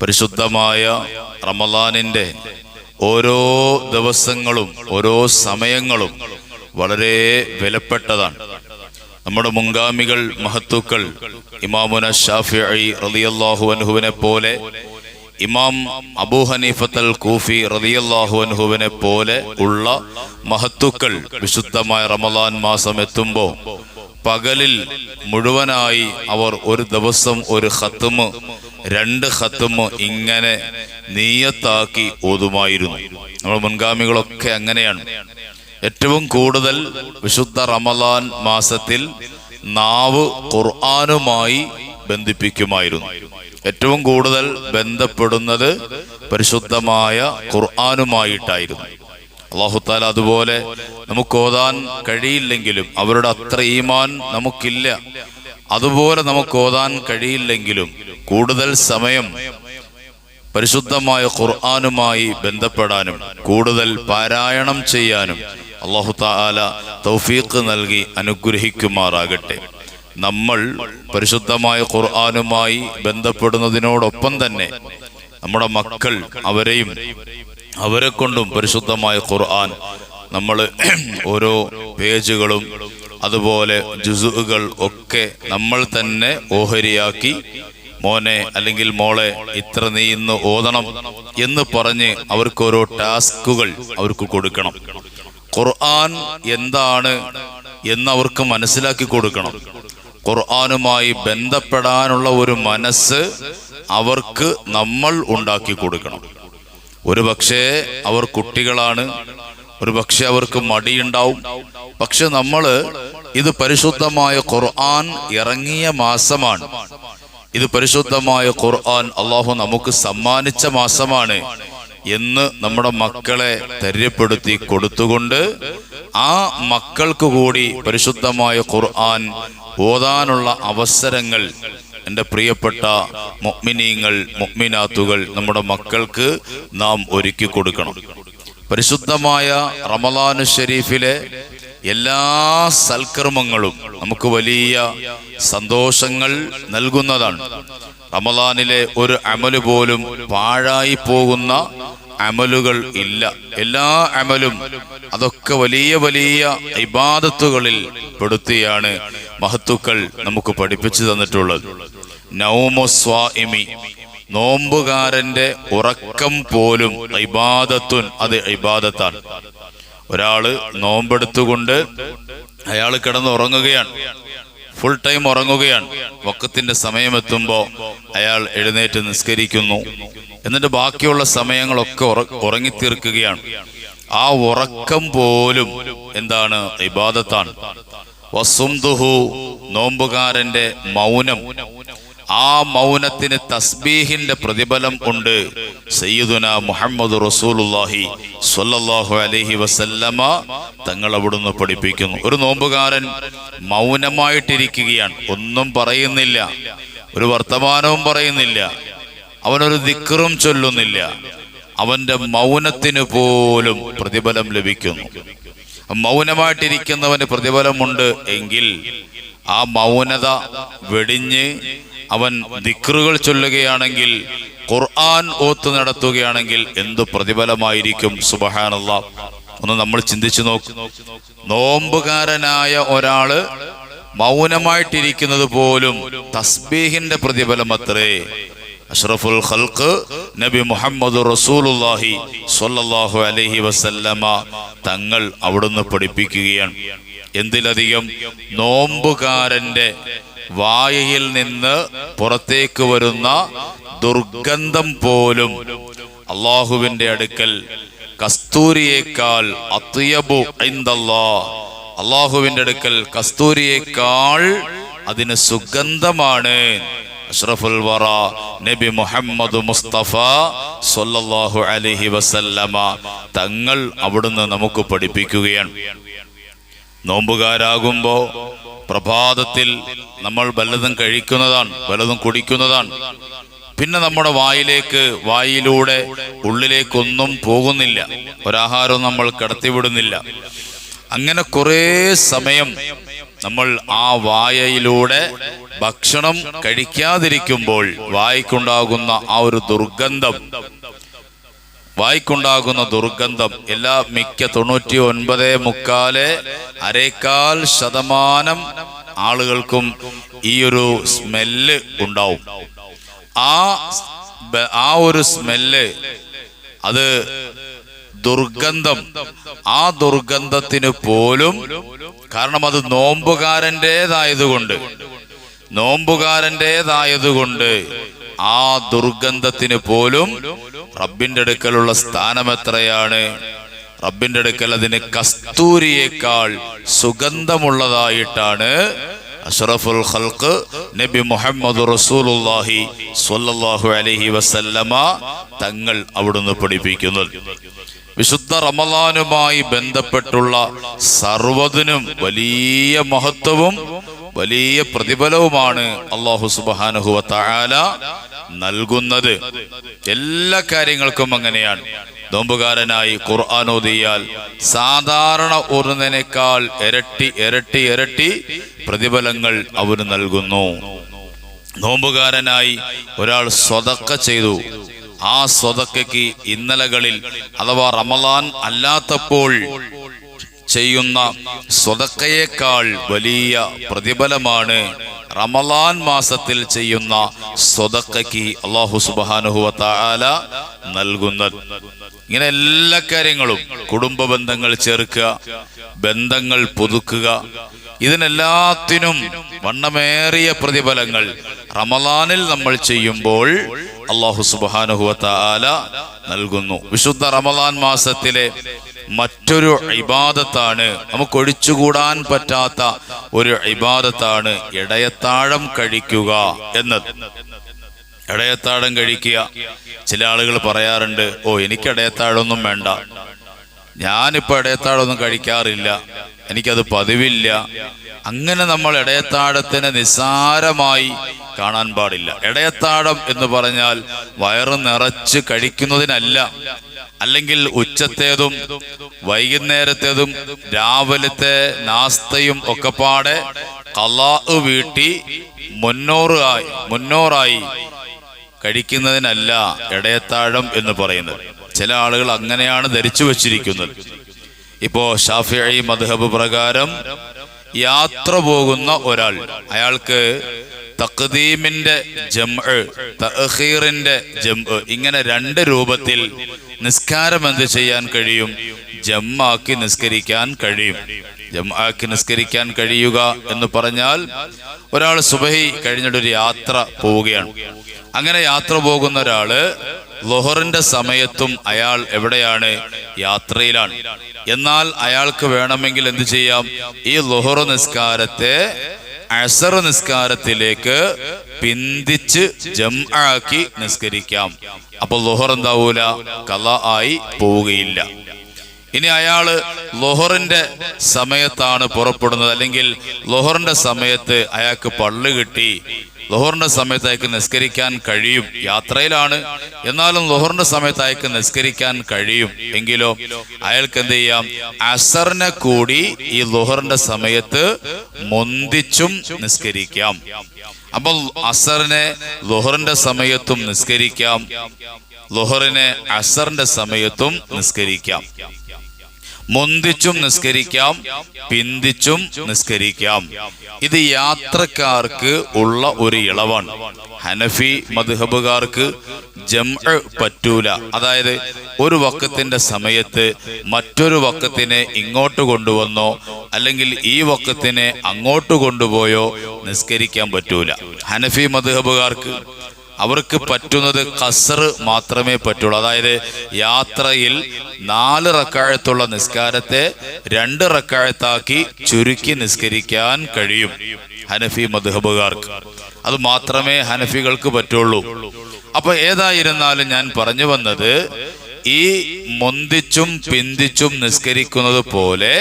പരിശുദ്ധമായ റമളാനിൻ്റെ ഓരോ ദിവസങ്ങളും ഓരോ സമയങ്ങളും വളരെ വിലപ്പെട്ടതാണ്. നമ്മുടെ മുൻഗാമികൾ മഹത്തുക്കൾ ഇമാമുന ശാഫിഈ റളിയല്ലാഹു അൻഹുവിനെ പോലെ, ഇമാം അബൂ ഹനീഫത്തൽ കൂഫി റളിയല്ലാഹു അൻഹുവിനെ പോലെ ഉള്ള മഹത്തുക്കൾ വിശുദ്ധമായ റമളാൻ മാസം എത്തുമ്പോൾ പകലിൽ മുഴുവനായി അവർ ഒരു ദിവസം ഒരു ഖത്മ്, 2 ഖത്മ് ഇങ്ങനെ നിയ്യത്താക്കി ഓതുമായിരുന്നു. നമ്മുടെ മുൻഗാമികളൊക്കെ അങ്ങനെയാണ്. ഏറ്റവും കൂടുതൽ വിശുദ്ധ റമളാൻ മാസത്തിൽ നാവ് ഖുർആനുമായി ബന്ധിപ്പിക്കുമായിരുന്നു. ഏറ്റവും കൂടുതൽ ബന്ധപ്പെടുന്നത് പരിശുദ്ധമായ ഖുർആനുമായിട്ടായിരുന്നു. അല്ലാഹു തആല അതുപോലെ നമുക്ക് ഓതാൻ കഴിയില്ലെങ്കിലും, അവരുടെ അത്ര ഈമാൻ നമുക്കില്ല, അതുപോലെ നമുക്ക് ഓതാൻ കഴിയില്ലെങ്കിലും കൂടുതൽ സമയം പരിശുദ്ധമായ ഖുർആനുമായി ബന്ധപ്പെടാനും കൂടുതൽ പാരായണം ചെയ്യാനും അല്ലാഹു തആല തൗഫീഖ് നൽകി അനുഗ്രഹിക്കുമാറാകട്ടെ. നമ്മൾ പരിശുദ്ധമായ ഖുർആനുമായി ബന്ധപ്പെടുന്നതിനോടൊപ്പം തന്നെ നമ്മുടെ മക്കൾ, അവരെ കൊണ്ടും പരിശുദ്ധമായ ഖുർആൻ നമ്മൾ ഓരോ പേജുകളും അതുപോലെ ജുസുകൾ ഒക്കെ നമ്മൾ തന്നെ ഓഹരിയാക്കി, മോനെ അല്ലെങ്കിൽ മോളെ ഇത്ര നീ ഇന്ന് ഓതണം എന്ന് പറഞ്ഞ് അവർക്ക് ഓരോ ടാസ്കുകൾ അവർക്ക് കൊടുക്കണം. ഖുർആൻ എന്താണ് എന്ന് അവർക്ക് മനസ്സിലാക്കി കൊടുക്കണം. ഖുർആനുമായി ബന്ധപ്പെടാനുള്ള ഒരു മനസ്സ് അവർക്ക് നമ്മൾ ഉണ്ടാക്കി കൊടുക്കണം. ഒരു പക്ഷേ അവർ കുട്ടികളാണ്, ഒരു പക്ഷെ അവർക്ക് മടിയുണ്ടാവും. പക്ഷെ ഇത് പരിശുദ്ധമായ ഖുർആൻ ഇറങ്ങിയ മാസമാണ്, ഇത് പരിശുദ്ധമായ ഖുർആൻ അള്ളാഹു നമുക്ക് സമ്മാനിച്ച മാസമാണ് എന്ന് നമ്മുടെ മക്കളെ ധൈര്യപ്പെടുത്തി കൊടുത്തുകൊണ്ട് ആ മക്കൾക്ക് കൂടി പരിശുദ്ധമായ ഖുർആൻ ഓതാനുള്ള അവസരങ്ങൾ എൻ്റെ പ്രിയപ്പെട്ട മുഅ്മിനീങ്ങൾ, മുഅ്മിനാത്തുകൾ നമ്മുടെ മക്കൾക്ക് നാം ഒരുക്കി കൊടുക്കണം. പരിശുദ്ധമായ റമളാനു ശരീഫിലെ എല്ലാ സൽക്കർമ്മങ്ങളും നമുക്ക് വലിയ സന്തോഷങ്ങൾ നൽകുന്നതാണ്. റമളാനിലെ ഒരു അമല് പോലും പാഴായി പോകുന്ന അമലുകൾ ഇല്ല. എല്ലാ അമലും അതൊക്കെ വലിയ വലിയ ഇബാദത്തുകളിൽ പെടുത്തിയാണ് മഹത്തുക്കൾ നമുക്ക് പഠിപ്പിച്ചു തന്നിട്ടുള്ളത്. നൗമു സ്വാഇമി, നോമ്പുകാരന്റെ ഉറക്കം പോലും ഇബാദത്തുൻ, അത് ഇബാദത്താണ്. ഒരാള് നോമ്പെടുത്തുകൊണ്ട് അയാൾ കിടന്ന് ഉറങ്ങുകയാണ്, ഫുൾ ടൈം ഉറങ്ങുകയാണ്. വഖത്തിന്റെ സമയമെത്തുമ്പോൾ അയാൾ എഴുന്നേറ്റ് നിസ്കരിക്കുന്നു, എന്നിട്ട് ബാക്കിയുള്ള സമയങ്ങളൊക്കെ ഉറങ്ങിത്തീർക്കുകയാണ്. ആ ഉറക്കം പോലും എന്താണ്? ഇബാദത്താണ്. വസുംദുഹു, നോമ്പുകാരന്റെ മൗനം, ആ മൗനത്തിന് തസ്ബീഹിന്റെ പ്രതിഫലം ഉണ്ട്. സയ്യിദുന മുഹമ്മദ് റസൂലുള്ളാഹി സ്വല്ലല്ലാഹു അലൈഹി വസല്ലമ തങ്ങൾ അവിടുന്ന് പഠിപ്പിക്കുന്നു. ഒരു നോമ്പുകാരൻ മൗനമായിട്ടിരിക്കുകയാണ്, ഒന്നും പറയുന്നില്ല, ഒരു വർത്തമാനവും പറയുന്നില്ല, അവനൊരു ദിക്റും ചൊല്ലുന്നില്ല, അവന്റെ മൗനത്തിന് പോലും പ്രതിഫലം ലഭിക്കുന്നു. മൗനമായിട്ടിരിക്കുന്നവന് പ്രതിഫലമുണ്ട് എങ്കിൽ ആ മൗനത വെടിഞ്ഞ് അവൻ ദിക്റുകൾ ചൊല്ലുകയാണെങ്കിൽ, ഖുർആൻ ഓത്ത് നടത്തുകയാണെങ്കിൽ എന്തു പ്രതിഫലമായിരിക്കും! സുബ്ഹാനല്ലാഹ്. ഒന്ന് നമ്മൾ ചിന്തിച്ചു നോക്കും. നോമ്പുകാരനായ ഒരാള് മൗനമായിട്ടിരിക്കുന്നത് പോലും തസ്ബീഹിന്റെ പ്രതിഫലം അത്രേ. അഷ്റഫുൽ ഖൽഖ് നബി മുഹമ്മദ് റസൂലുള്ളാഹി സ്വല്ലല്ലാഹു അലൈഹി വസല്ലമ തങ്ങൾ അവിടുന്ന് പഠിപ്പിക്കുകയാണ്. എന്തിലധികം നോമ്പുകാരന്റെ വായയിൽ നിന്ന് പുറത്തേക്ക് വരുന്ന ദുർഗന്ധം പോലും അള്ളാഹുവിന്റെ അടുക്കൽ കസ്തൂരിയേക്കാൾ അത്യബു ഇൻദല്ലാഹ്, അള്ളാഹുവിന്റെ അടുക്കൽ കസ്തൂരിയേക്കാൾ അതിന് സുഗന്ധമാണ്. അഷ്റഫുൽ വറ നബി മുഹമ്മദ് മുസ്തഫ സ്വല്ലല്ലാഹു അലൈഹി വസല്ലമ തങ്ങൾ അവിടുന്ന് നമുക്ക് പഠിപ്പിക്കുകയാണ്. നോമ്പുകാരാകുമ്പോ പ്രഭാതത്തിൽ നമ്മൾ വല്ലതും കഴിക്കുന്നതാണ്, വല്ലതും കുടിക്കുന്നതാണ്. പിന്നെ നമ്മുടെ വായിലൂടെ ഉള്ളിലേക്കൊന്നും പോകുന്നില്ല, ഒരാഹാരവും നമ്മൾ കടത്തിവിടുന്നില്ല. അങ്ങനെ കുറേ സമയം നമ്മൾ ആ വായയിലൂടെ ഭക്ഷണം കഴിക്കാതിരിക്കുമ്പോൾ വായ്ക്കുണ്ടാകുന്ന ആ ഒരു ദുർഗന്ധം, വായ്ക്കുണ്ടാകുന്ന ദുർഗന്ധം എല്ലാ മിക്ക 99.4% ആളുകൾക്കും ഈ ഒരു സ്മെല്ല് ഉണ്ടാവും. ആ ഒരു സ്മെല്ല്, അത് ദുർഗന്ധം, ആ ദുർഗന്ധത്തിന് പോലും, കാരണം അത് നോമ്പുകാരൻ്റെതായതുകൊണ്ട് ആ ദുർഗന്ധത്തിന് പോലും റബ്ബിന്റെ അടുക്കലുള്ള സ്ഥാനം എത്രയാണ്? റബ്ബിന്റെ അടുക്കൽ അതിന് കസ്തൂരിയേക്കാൾ സുഗന്ധമുള്ളതായിട്ടാണ് അഷ്റഫുൽ ഖൽഖ് നബി മുഹമ്മദ് റസൂലുള്ളാഹി സ്വല്ലല്ലാഹു അലൈഹി വസല്ലമ തങ്ങൾ അവിടുന്ന് പഠിപ്പിക്കുന്നത്. വിശുദ്ധ റമളാനുമായി ബന്ധപ്പെട്ടുള്ള സർവ്വതിനും വലിയ മഹത്വവും വലിയ പ്രതിഫലവുമാണ് അല്ലാഹു സുബ്ഹാനഹു വ തആല നൽകുന്നത്. എല്ലാ കാര്യങ്ങൾക്കും അങ്ങനെയാണ്. നോമ്പുകാരനായി ഖുർആൻ ഓതിയാൽ സാധാരണ ഓതുന്നതിനേക്കാൾ ഇരട്ടി പ്രതിഫലങ്ങൾ അവന് നൽകുന്നു. നോമ്പുകാരനായി ഒരാൾ സ്വതക്ക ചെയ്തു, ആ സ്വതക്കയ്ക്ക് ഇന്നലകളിൽ അഥവാ റമളാൻ അല്ലാത്തപ്പോൾ ചെയ്യുന്ന സ്വതക്കയേക്കാൾ വലിയ പ്രതിഫലമാണ് റമളാൻ മാസത്തിൽ ചെയ്യുന്ന സ്വതക്കയ്ക്ക് അല്ലാഹു സുബ്ഹാനഹു വ തആല നൽകുന്നത്. ഇങ്ങനെ എല്ലാ കാര്യങ്ങളും, കുടുംബ ബന്ധങ്ങൾ ചേർക്കുക, ബന്ധങ്ങൾ പുതുക്കുക, ഇതിനെല്ലാത്തിനും വണ്ണമേറിയ പ്രതിഫലങ്ങൾ റമളാനിൽ നമ്മൾ ചെയ്യുമ്പോൾ അല്ലാഹു സുബ്ഹാനഹു വ തആല നൽകുന്നു. വിശുദ്ധ റമളാൻ മാസത്തിലെ മറ്റൊരു ഇബാദത്താണ്, നമുക്ക് ഒഴിച്ചുകൂടാൻ പറ്റാത്ത ഒരു ഇബാദത്താണ് ഇടയത്താഴം കഴിക്കുക എന്നത്. ഇടയത്താഴം കഴിക്കുക. ചില ആളുകൾ പറയാറുണ്ട്, എനിക്ക് ഇടയത്താഴമൊന്നും വേണ്ട, ഞാനിപ്പോൾ ഇടയത്താഴമൊന്നും കഴിക്കാറില്ല, എനിക്കത് പതിവില്ല. അങ്ങനെ നമ്മൾ ഇടയത്താഴത്തിനെ നിസ്സാരമായി കാണാൻ പാടില്ല. ഇടയത്താഴം എന്ന് പറഞ്ഞാൽ വയറ് നിറച്ച് കഴിക്കുന്നതിനല്ല, അല്ലെങ്കിൽ ഉച്ചത്തേതും വൈകുന്നേരത്തേതും രാവിലത്തെ നാസ്തയും ഒക്കെ പാടെ ഖളാ വീട്ടി മുന്നോറായി കഴിക്കുന്നതിനല്ല ഇടയത്താഴം എന്ന് പറയുന്നത്. ചില ആളുകൾ അങ്ങനെയാണ് ധരിച്ചു വച്ചിരിക്കുന്നത്. ഇപ്പോ ശാഫിഈ മദ്ഹബ് പ്രകാരം യാത്ര പോകുന്ന ഒരാൾ, അയാൾക്ക് തഖ്ദീമിന്റെ ജംഅ്, തഅഖീറിന്റെ ജംഅ്, ഇങ്ങനെ രണ്ട് രൂപത്തിൽ നിസ്കാരം എന്ത് ചെയ്യാൻ കഴിയും? ജംആക്കി നിസ്കരിക്കാൻ കഴിയും. ജംആക്കി നിസ്കരിക്കാൻ കഴിയുക എന്ന് പറഞ്ഞാൽ ഒരാൾ സുബഹി കഴിഞ്ഞിട്ടൊരു യാത്ര പോവുകയാണ്. അങ്ങനെ യാത്ര പോകുന്ന ഒരാള് ളുഹറിന്റെ സമയത്തും അയാൾ എവിടെയാണ്? യാത്രയിലാണ്. എന്നാൽ അയാൾക്ക് വേണമെങ്കിൽ എന്ത് ചെയ്യാം? ഈ ളുഹർ നിസ്കാരത്തെ അസർ നിസ്കാരത്തിലേക്ക് പിന്തിച്ച് ജംആക്കി നിസ്കരിക്കാം. അപ്പോൾ ളുഹർ എന്താവൂല? ഖളാ ആയി പോവുകയില്ല. ഇനി അയാള് ളുഹറിന്റെ സമയത്താണ് പുറപ്പെടുന്നത്, അല്ലെങ്കിൽ ളുഹറിന്റെ സമയത്ത് അയാൾക്ക് പള്ളി കിട്ടി, ളുഹറിന്റെ സമയത്ത് അയാൾക്ക് നിസ്കരിക്കാൻ കഴിയും, യാത്രയിലാണ്, എന്നാലും ളുഹറിന്റെ സമയത്ത് അയാൾക്ക് നിസ്കരിക്കാൻ കഴിയും എങ്കിലോ അയാൾക്ക് എന്ത് ചെയ്യാം? അസറിനെ കൂടി ഈ ളുഹറിന്റെ സമയത്ത് മുന്തിച്ചും നിസ്കരിക്കാം. അപ്പോൾ അസറിനെ ളുഹറിന്റെ സമയത്തും നിസ്കരിക്കാം, ളുഹറിനെ അസറിന്റെ സമയത്തും നിസ്കരിക്കാം. മുന്തിച്ചും നിസ്കരിക്കാം, പിന്തിച്ചും നിസ്കരിക്കാം. ഇത് യാത്രക്കാർക്ക് ഉള്ള ഒരു ഇളവാണ്. ഹനഫി മദ്ഹബുകാർക്ക് ജംഅ് പറ്റൂല. അതായത് ഒരു വഖത്തിന്റെ സമയത്ത് മറ്റൊരു വഖത്തിനെ ഇങ്ങോട്ട് കൊണ്ടുവന്നോ അല്ലെങ്കിൽ ഈ വഖത്തിനെ അങ്ങോട്ട് കൊണ്ടുപോയോ നിസ്കരിക്കാൻ പറ്റൂല. ഹനഫി മദ്ഹബുകാർക്ക് അവർക്ക് പറ്റുന്നത് ഖസ്ർ മാത്രമേ പറ്റുള്ളൂ. അതായത് യാത്രയിൽ 4 റക്അത്തുള്ള നിസ്കാരത്തെ 2 റക്അത്താക്കി ചുരുക്കി നിസ്കരിക്കാൻ കഴിയും ഹനഫി മദ്ഹബുകാർക്ക്. അത് മാത്രമേ ഹനഫികൾക്ക് പറ്റുള്ളൂ. അപ്പൊ ഏതായിരുന്നാലും ഞാൻ പറഞ്ഞു വന്നത്, ഈ മുന്തിച്ചും പിന്തിച്ചും നിസ്കരിക്കുന്നത് പോലെ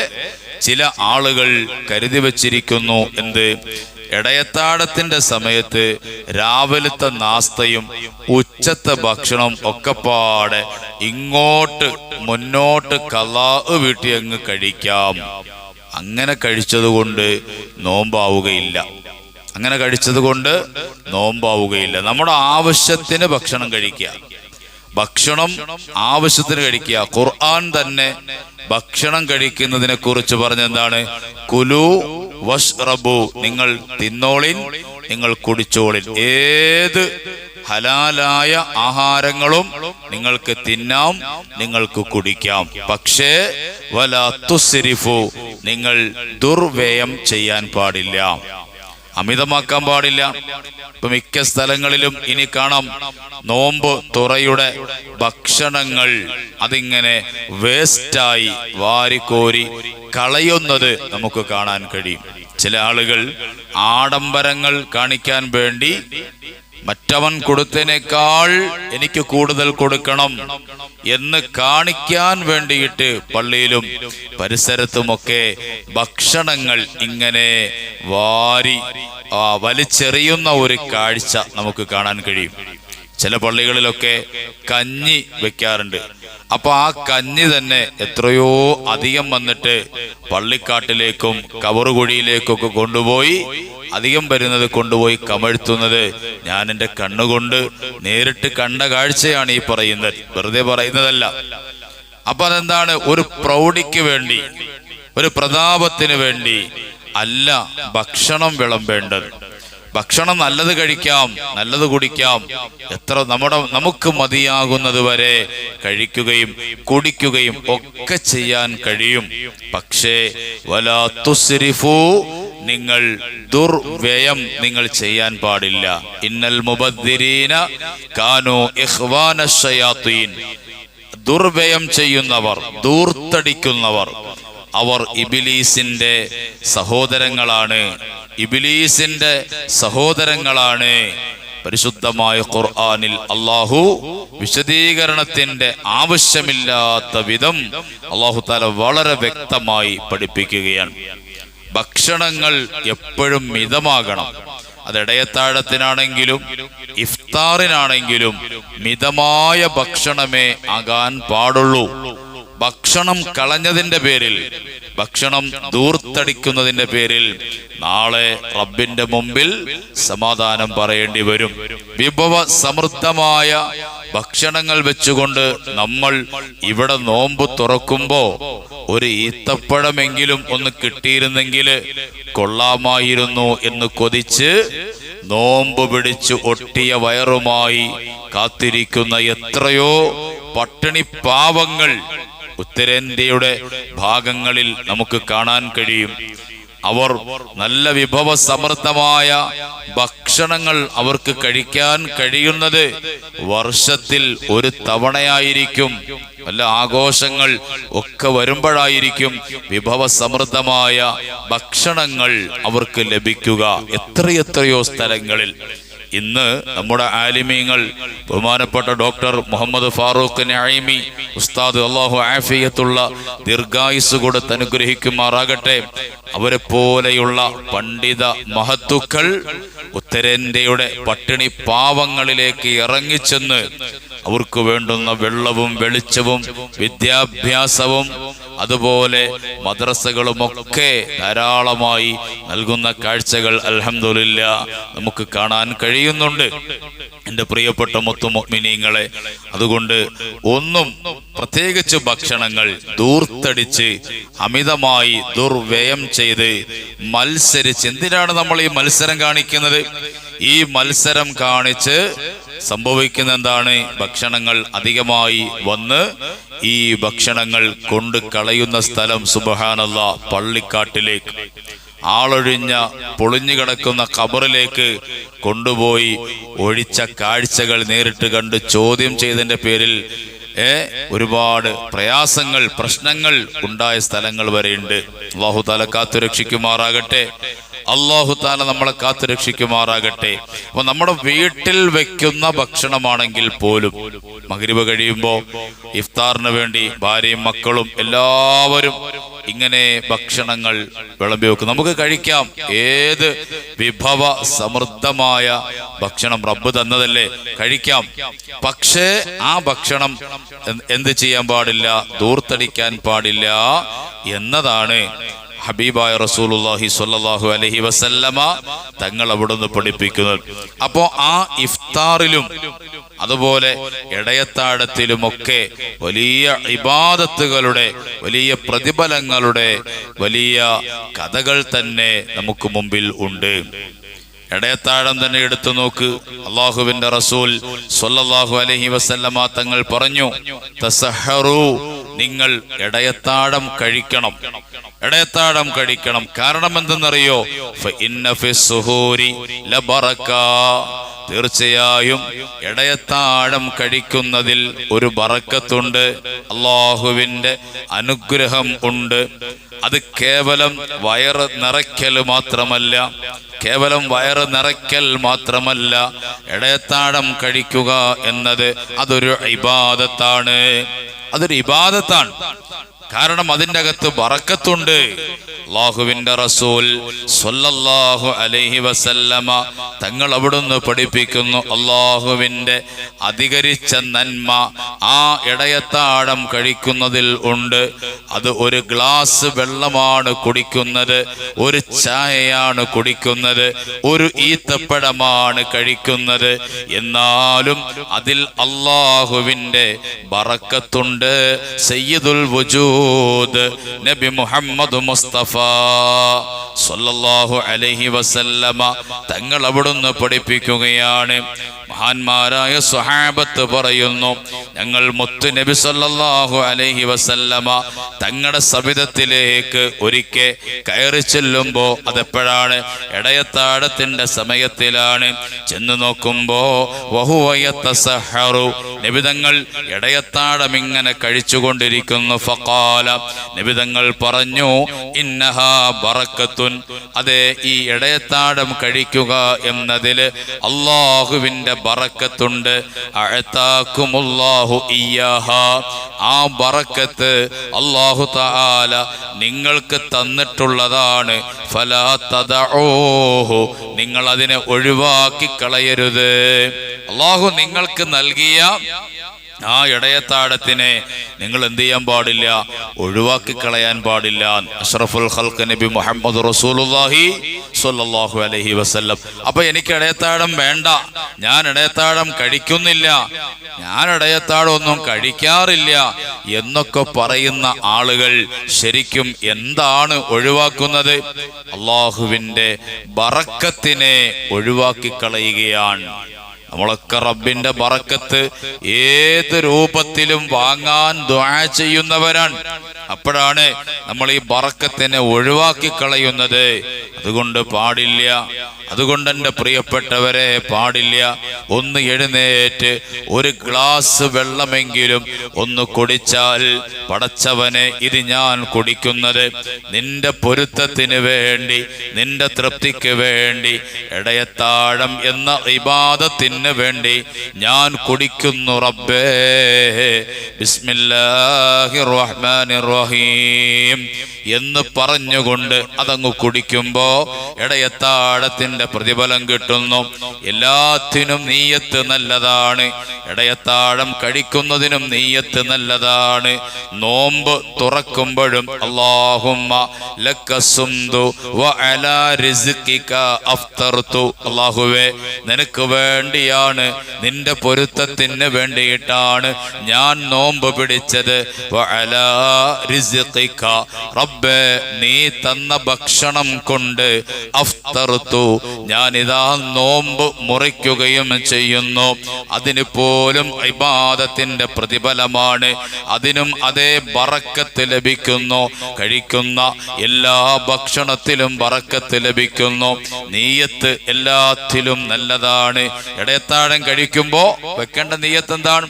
ചില ആളുകൾ കരുതി വച്ചിരിക്കുന്നു. എന്ത്? ഇടയത്താഴത്തിന്റെ സമയത്ത് രാവിലത്തെ നാസ്തയും ഉച്ചത്തെ ഭക്ഷണം ഒക്കെപ്പാടെ മുന്നോട്ട് ഖളാ വീട്ടി അങ്ങ് കഴിക്കാം. അങ്ങനെ കഴിച്ചതുകൊണ്ട് നോമ്പാവുകയില്ല. അങ്ങനെ കഴിച്ചത് കൊണ്ട് നോമ്പാവുകയില്ല. നമ്മുടെ ആവശ്യത്തിന് ഭക്ഷണം കഴിക്കുക, ഭക്ഷണം ആവശ്യത്തിന് കഴിക്കുക. ഖുർആൻ തന്നെ ഭക്ഷണം കഴിക്കുന്നതിനെ കുറിച്ച് പറഞ്ഞെന്താണ്? കുലു വഷ്റബു, നിങ്ങൾ തിന്നോളിൻ, നിങ്ങൾ കുടിച്ചോളിൻ. ഏത് ഹലാലായ ആഹാരങ്ങളും നിങ്ങൾക്ക് തിന്നാം, നിങ്ങൾക്ക് കുടിക്കാം. പക്ഷേ വലാ തുസ്രിഫു, നിങ്ങൾ ദുർവ്യയം ചെയ്യാൻ പാടില്ല, അമിതമാക്കാൻ പാടില്ല. ഇപ്പൊ മിക്ക സ്ഥലങ്ങളിലും ഇനി കാണാം നോമ്പ് തുറയുടെ ഭക്ഷണങ്ങൾ അതിങ്ങനെ വേസ്റ്റായി വാരിക്കോരി കളയുന്നത് നമുക്ക് കാണാൻ കഴിയും. ചില ആളുകൾ ആഡംബരങ്ങൾ കാണിക്കാൻ വേണ്ടി മറ്റവൻ കൊടുത്തതിനേക്കാൾ എനിക്ക് കൂടുതൽ കൊടുക്കണം എന്ന് കാണിക്കാൻ വേണ്ടിയിട്ട് പള്ളിയിലും പരിസരത്തുമൊക്കെ ഭക്ഷണങ്ങൾ ഇങ്ങനെ വാരി വലിച്ചെറിയുന്ന ഒരു കാഴ്ച നമുക്ക് കാണാൻ കഴിയും. ചില പള്ളികളിലൊക്കെ കഞ്ഞി വെക്കാറുണ്ട്. അപ്പൊ ആ കഞ്ഞി തന്നെ എത്രയോ അധികം വന്നിട്ട് പള്ളിക്കാട്ടിലേക്കും കവറുകുഴിയിലേക്കൊക്കെ കൊണ്ടുപോയി അധികം വരുന്നത് കൊണ്ടുപോയി കമഴ്ത്തുന്നത് ഞാൻ എൻ്റെ കണ്ണുകൊണ്ട് നേരിട്ട് കണ്ട കാഴ്ചയാണ് ഈ പറയുന്നത്, വെറുതെ പറയുന്നതല്ല. അപ്പൊ അതെന്താണ്? ഒരു പ്രൗഢിക്ക് വേണ്ടി, ഒരു പ്രതാപത്തിന് വേണ്ടി അല്ല ഭക്ഷണം വിളമ്പേണ്ടത്. ഭക്ഷണം നല്ലത് കഴിക്കാം, നല്ലത് കുടിക്കാം, എത്ര നമുക്ക് മതിയാകുന്നത് വരെ കഴിക്കുകയും കുടിക്കുകയും ഒക്കെ ചെയ്യാൻ കഴിയും. പക്ഷേ വലാ തുസ്രിഫു, നിങ്ങൾ ദുർവ്യയം നിങ്ങൾ ചെയ്യാൻ പാടില്ല. ഇന്നൽ മുബദ്ദിരീന കാനൂ ഇഖ്വാന ശയാത്തീൻ, ദുർവ്യയം ചെയ്യുന്നവർ, ദൂർത്തടിക്കുന്നവർ, അവർ ഇബ്ലീസിന്റെ സഹോദരങ്ങളാണ്, ഇബ്ലീസിന്റെ സഹോദരങ്ങളാണ്. പരിശുദ്ധമായ ഖുർആനിൽ അല്ലാഹു വിശദീകരണത്തിന്റെ ആവശ്യമില്ലാത്ത വിധം അല്ലാഹു തആല വളരെ വ്യക്തമായി പഠിപ്പിക്കുകയാണ്. ഭക്ഷണങ്ങൾ എപ്പോഴും മിതമാകണം. അത് ഇടയത്താഴത്തിനാണെങ്കിലും ഇഫ്താറിനാണെങ്കിലും മിതമായ ഭക്ഷണമേ ആകാൻ പാടുള്ളൂ. ഭക്ഷണം കളഞ്ഞതിന്റെ പേരിൽ, ഭക്ഷണം ദൂർത്തടിക്കുന്നതിന്റെ പേരിൽ നാളെ റബ്ബിന്റെ മുമ്പിൽ സമാധാനം പറയേണ്ടി വരും. വിഭവ സമൃദ്ധമായ ഭക്ഷണങ്ങൾ വെച്ചുകൊണ്ട് നമ്മൾ ഇവിടെ നോമ്പ് തുറക്കുമ്പോ ഒരു ഈത്തപ്പഴമെങ്കിലും ഒന്ന് കിട്ടിയിരുന്നെങ്കിൽ കൊള്ളാമായിരുന്നു എന്ന് കൊതിച്ച് നോമ്പ് പിടിച്ച് ഒട്ടിയ വയറുമായി കാത്തിരിക്കുന്ന എത്രയോ പട്ടിണി പാവങ്ങൾ ഉത്തരേന്ത്യയുടെ ഭാഗങ്ങളിൽ നമുക്ക് കാണാൻ കഴിയും. അവർ നല്ല വിഭവ സമൃദ്ധമായ ഭക്ഷണങ്ങൾ അവർക്ക് കഴിക്കാൻ കഴിയുന്നത് വർഷത്തിൽ ഒരു തവണയായിരിക്കും. വല്ല ആഘോഷങ്ങൾ ഒക്കെ വരുമ്പോഴായിരിക്കും വിഭവ സമൃദ്ധമായ ഭക്ഷണങ്ങൾ അവർക്ക് ലഭിക്കുക. എത്രയെത്രയോ സ്ഥലങ്ങളിൽ ഇന്ന് നമ്മുടെ ആലിമീങ്ങൾ, ബഹുമാനപ്പെട്ട ഡോക്ടർ മുഹമ്മദ് ഫാറൂഖ് നഈമി ഉസ്താദ്, അല്ലാഹു ആഫിയത്തുള്ള ദീർഘായുസ് കൊടുത്ത് അനുഗ്രഹിക്കുമാറാകട്ടെ, അവരെ പോലെയുള്ള പണ്ഡിത മഹത്തുക്കൾ ഉത്തരേന്ത്യയുടെ പട്ടിണി പാവങ്ങളിലേക്ക് ഇറങ്ങിച്ചെന്ന് അവർക്ക് വേണ്ടുന്ന വെള്ളവും വെളിച്ചവും വിദ്യാഭ്യാസവും അതുപോലെ മദ്രസകളുമൊക്കെ ധാരാളമായി നൽകുന്ന കാഴ്ചകൾ അൽഹംദുലില്ലാഹ് നമുക്ക് കാണാൻ കഴിയുന്നുണ്ട്. എൻ്റെ പ്രിയപ്പെട്ട മുത്തുമുഅ്മിനീങ്ങളെ, അതുകൊണ്ട് ഒന്നും പ്രത്യേകിച്ച് ഭക്ഷണങ്ങൾ ദൂർത്തടിച്ച് അമിതമായി ദുർവ്യയം ചെയ്ത് മത്സരിച്ച്, എന്തിനാണ് നമ്മൾ ഈ മത്സരം കാണിക്കുന്നത്? ഈ മത്സരം കാണിച്ച് സംഭവിക്കുന്ന എന്താണ്? ഭക്ഷണങ്ങൾ അധികമായി വന്ന് ഈ ഭക്ഷണങ്ങൾ കൊണ്ട് കളയുന്ന സ്ഥലം സുബ്ഹാനല്ലാഹ് പള്ളിക്കാട്ടിലേക്ക്, ആളൊഴിഞ്ഞ പൊളിഞ്ഞു കിടക്കുന്ന ഖബറിലേക്ക് കൊണ്ടുപോയി ഒഴിച്ച കാഴ്ചകൾ നേരിട്ട് കണ്ട് ചോദ്യം ചെയ്തതിന്റെ പേരിൽ ഒരുപാട് പ്രയാസങ്ങൾ, പ്രശ്നങ്ങൾ ഉണ്ടായ സ്ഥലങ്ങൾ വരെയുണ്ട്. അല്ലാഹു തആല കാത്തുരക്ഷിക്കുമാറാകട്ടെ. അല്ലാഹു തആല നമ്മളെ കാത്തുരക്ഷിക്കുമാറാകട്ടെ. അപ്പൊ നമ്മുടെ വീട്ടിൽ വെക്കുന്ന ഭക്ഷണമാണെങ്കിൽ പോലും മഗ്രിബ് കഴിയുമ്പോൾ ഇഫ്താറിന് വേണ്ടി ഭാര്യയും മക്കളും എല്ലാവരും ഇങ്ങനെ ഭക്ഷണങ്ങൾ വിളമ്പി വെക്കും. നമുക്ക് കഴിക്കാം. ഏത് വിഭവ സമൃദ്ധമായ ഭക്ഷണം റബ്ബ് തന്നതല്ലേ, കഴിക്കാം. പക്ഷേ ആ ഭക്ഷണം എന്ത് ചെയ്യാൻ പാടില്ല? ദൂർത്തടിക്കാൻ പാടില്ല എന്നതാണ് ഹബീബായ റസൂലുള്ളാഹി സ്വല്ലല്ലാഹു അലൈഹി വസല്ലമ തങ്ങൾ അവിടുന്ന് പഠിപ്പിക്കുന്നത്. അപ്പോൾ ആ ഇഫ്താറിലും അതുപോലെ ഇടയത്താഴത്തിലുമൊക്കെ വലിയ ഇബാദത്തുകളുടെ, വലിയ പ്രതിഫലങ്ങളുടെ വലിയ കഥകൾ തന്നെ നമുക്ക് മുമ്പിൽ ഉണ്ട്. ഇടയത്താഴം തന്നെ എടുത്തു നോക്ക്. അള്ളാഹുവിന്റെ റസൂൽ സ്വല്ലല്ലാഹു അലൈഹി വസല്ലമ തങ്ങൾ പറഞ്ഞു, തസഹറു, നിങ്ങൾ ഇടയത്താഴം കഴിക്കണം, ഇടയത്താഴം കഴിക്കണം. കാരണം എന്തെന്നറിയോ? ഫഇന്ന ഫിസ്സുഹൂരി ലബറക, തീർച്ചയായും ഇടയത്താഴം കഴിക്കുന്നതിൽ ഒരു ബറക്കത്തുണ്ട്, അള്ളാഹുവിന്റെ അനുഗ്രഹം ഉണ്ട്. അത് കേവലം വയറ് നിറയ്ക്കൽ മാത്രമല്ല, കേവലം വയറ് നിറയ്ക്കൽ മാത്രമല്ല, ഇടയത്താഴം കഴിക്കുക എന്നത് അതൊരു ഇബാദത്താണ്, അതൊരു ഇബാദത്താണ്. കാരണം അതിൻ്റെ അകത്ത് ബറക്കത്തുണ്ട്. അല്ലാഹുവിന്റെ റസൂൽ സ്വല്ലല്ലാഹു അലൈഹി വസല്ലമ തങ്ങൾ അവിടുന്ന് പഠിപ്പിക്കുന്നു, അല്ലാഹുവിന്റെ അധികരിച്ച നന്മ ആ ഇടയത്താഴം കഴിക്കുന്നതിൽ ഉണ്ട്. അത് ഒരു ഗ്ലാസ് വെള്ളമാണ് കുടിക്കുന്നത്, ഒരു ചായയാണ് കുടിക്കുന്നത്, ഒരു ഈത്തപ്പഴമാണ് കഴിക്കുന്നത്, എന്നാലും അതിൽ അല്ലാഹുവിന്റെ ബറക്കത്തുണ്ട്. സയ്യിദുൽ വജൂദ് നബി മുഹമ്മദ് മുസ്തഫ സ്വല്ലല്ലാഹു അലൈഹി വസല്ലമ തങ്ങൾ അവിടുന്ന് പഠിപ്പിക്കുകയാണ്. മഹാന്മാരായ സ്വഹാബത്ത് പറയുന്നു, ഞങ്ങൾ മുത്ത് നബി സല്ലല്ലാഹു അലൈഹി വസല്ലമ തങ്ങളുടെ സവിധത്തിലേക്ക് ഒരിക്കൽ കയറി ചെല്ലുമ്പോ, അതെപ്പോഴാണ്? ഇടയത്താഴത്തിന്റെ സമയത്തിലാണ്. ചെന്ന് നോക്കുമ്പോ വഹുവ യതസഹറു, നബി തങ്ങൾ ഇടയത്താഴം ഇങ്ങനെ കഴിച്ചുകൊണ്ടിരിക്കുന്നു. ഫഖാല, നബി തങ്ങൾ പറഞ്ഞു, ഇന്നഹാ ബറക്കത്തുൻ, അതെ, ഈ ഇടയത്താഴം കഴിക്കുക എന്നതിൽ അല്ലാഹുവിന്റെ ബറക്കത്തുണ്ട്. അഅതാകുമുല്ലാഹു ഇയ്യാഹാ, ആ ബറക്കത്ത് അല്ലാഹു തആല നിങ്ങൾക്ക് തന്നിട്ടുള്ളതാണ്. ഫലാ തദഊഹു, നിങ്ങൾ അതിനെ ഒഴിവാക്കി കളയരുത്. അല്ലാഹു നിങ്ങൾക്ക് നൽകിയ ആ ഇടയത്താഴത്തിനെ നിങ്ങൾ എന്ത് ചെയ്യാൻ പാടില്ല? ഒഴിവാക്കി കളയാൻ പാടില്ല. അഷ്റഫുൽ ഖൽഖ് നബി മുഹമ്മദ് റസൂലുള്ളാഹി സ്വല്ലല്ലാഹു അലൈഹി വസല്ലം. അപ്പൊ എനിക്ക് ഇടയത്താഴം വേണ്ട, ഞാൻ ഇടയത്താഴം കഴിക്കുന്നില്ല, ഞാൻ ഇടയത്താഴം ഒന്നും കഴിക്കാറില്ല എന്നൊക്കെ പറയുന്ന ആളുകൾ ശരിക്കും എന്താണ് ഒഴിവാക്കുന്നത്? അല്ലാഹുവിന്റെ ബറക്കത്തിനെ ഒഴിവാക്കി കളയുകയാണ്. നമ്മളൊക്കെ റബ്ബിന്റെ ബറക്കത്ത് ഏത് രൂപത്തിലും വാങ്ങാൻ ദുആ ചെയ്യുന്നവരാണ്. അപ്പോഴാണ് നമ്മൾ ഈ ബറക്കത്തിനെ ഒഴിവാക്കി കളയുന്നത്. അതുകൊണ്ട് പാടില്ല, അതുകൊണ്ട് എൻ്റെ പ്രിയപ്പെട്ടവരെ പാടില്ല. ഒന്ന് എഴുന്നേറ്റ് ഒരു ഗ്ലാസ് വെള്ളമെങ്കിലും ഒന്ന് കുടിച്ചാൽ, പടച്ചവനെ, ഇത് ഞാൻ കുടിക്കുന്നത് നിന്റെ പൊരുത്തത്തിന് വേണ്ടി, നിന്റെ തൃപ്തിക്ക് വേണ്ടി, ഇടയത്താഴം എന്ന ഇബാദത്തിന് വേണ്ടി ഞാൻ കുടിക്കുന്നു റബ്ബേ. ബിസ്മില്ലാഹിർ റഹ്മാനിർ റഹീം എന്ന് പറഞ്ഞുകൊണ്ട് അതങ്ങ് കുടിക്കുമ്പോ ഇടയത്താഴത്തിന്റെ പ്രതിഫലം കിട്ടുന്നു. എല്ലാത്തിനും നീയത്ത് നല്ലതാണ്. ഇടയത്താഴം കഴിക്കുന്നതിനും നീയത്ത് നല്ലതാണ്. നോമ്പ് തുറക്കുമ്പോഴും അല്ലാഹുമ്മ ലക സുംദു വ അലാ റിസ്ഖിക അഫ്തർതു, അല്ലാഹുവേ, നിനക്ക് വേണ്ടിയാണ്, നിന്റെ പൊരുത്തത്തിന് വേണ്ടിയിട്ടാണ് ഞാൻ നോമ്പ് പിടിച്ചത്. വ അലാ റിസ്ഖിക, റബ്ബേ, നീ തന്ന ഭക്ഷണം കൊണ്ട് അഫ്തർതു, ഞാനിതാ നോമ്പ് മുറിക്കുകയും ചെയ്യുന്നു. അതിന് പോലും ഇബാദത്തിന്റെ പ്രതിഫലമാണ്. അതിനും അതേ ബറക്കത്ത് ലഭിക്കുന്നു. കഴിക്കുന്ന എല്ലാ ഭക്ഷണത്തിലും ബറക്കത്ത് ലഭിക്കുന്നു. നീയത്ത് എല്ലാത്തിലും നല്ലതാണ്. ഇടയത്താഴം കഴിക്കുമ്പോ വെക്കേണ്ട നീയത്ത് എന്താണ്?